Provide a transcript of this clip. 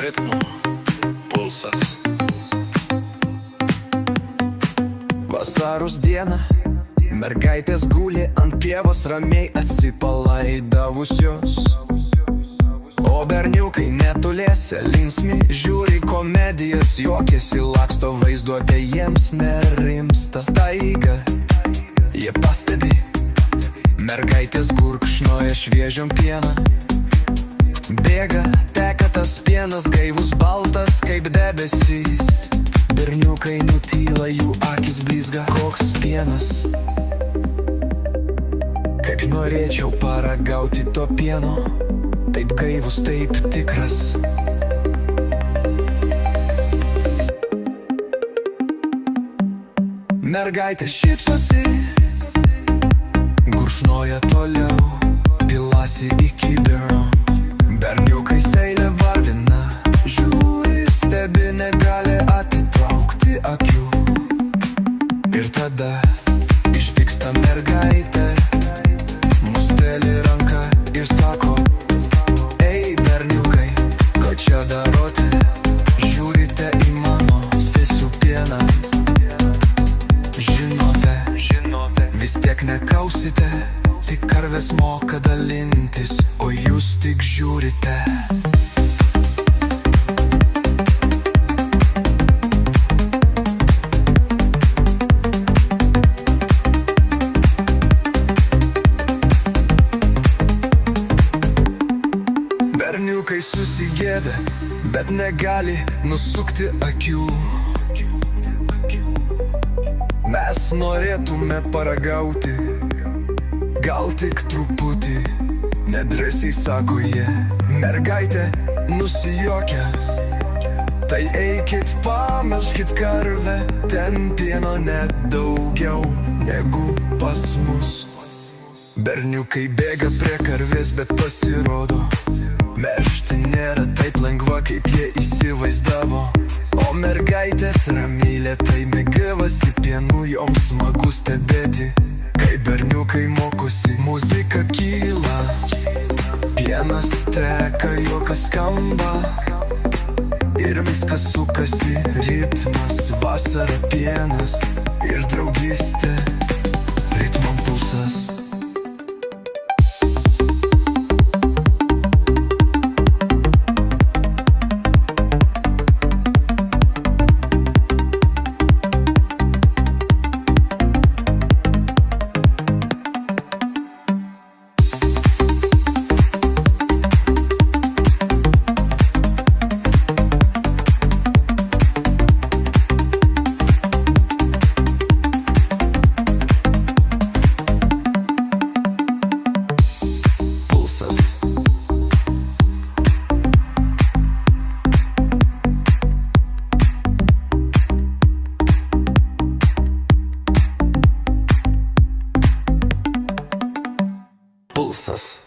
ritmu pulsas. Vasaros dieną mergaitės guli ant pievos ramiai atsipalaidavusios, o berniukai netoliese linksmi žiūri komedijas, juokiasi, laksto vaizduotė jiems nerimsta. Staiga jie pastebi, mergaitės gurkšnoja šviežiom pieną. Bėga, teka tas pienas, gaivus baltas kaip debesys. Berniukai nutyla, jų akis blizga. Koks pienas, kaip norėčiau paragauti to pieno, taip gaivus, taip tikras. Mergaitė šypsosi, gurkšnoja toliau, pilasi į kibirą. Berniukai seilę varvina, žiūri, stebi, negali atitraukti akių. Ir tada išdygsta mergaitė, musteli ranką ir sako: ei berniukai, ko čia darote? Žiūrite į mano sesių pieną. Žinote, vis tiek nekausite, tik karvės moka dalintis, o jūs tik žiūrite. Berniukai susigėda, bet negali nusukti akių. Mes norėtume paragauti, gal tik truputį, nedrąsiai sako jie. Mergaitė nusijuokia: tai eikit, pamelžkit karvę, ten pieno net daugiau negu pas mus. Berniukai bėga prie karvės, bet pasirodo, melžti nėra taip lengva, kaip jie įsivaizdavo. O mergaitės ramiai lėtai mėgavosi pienu, joms smagu stebėti, kai berniukai mokosi. Muzika kyla, pienas teka, juokas skamba ir viskas sukasi, ritmas, vasara, pienas ir draugystė, ritmam pulsas. Pulsas.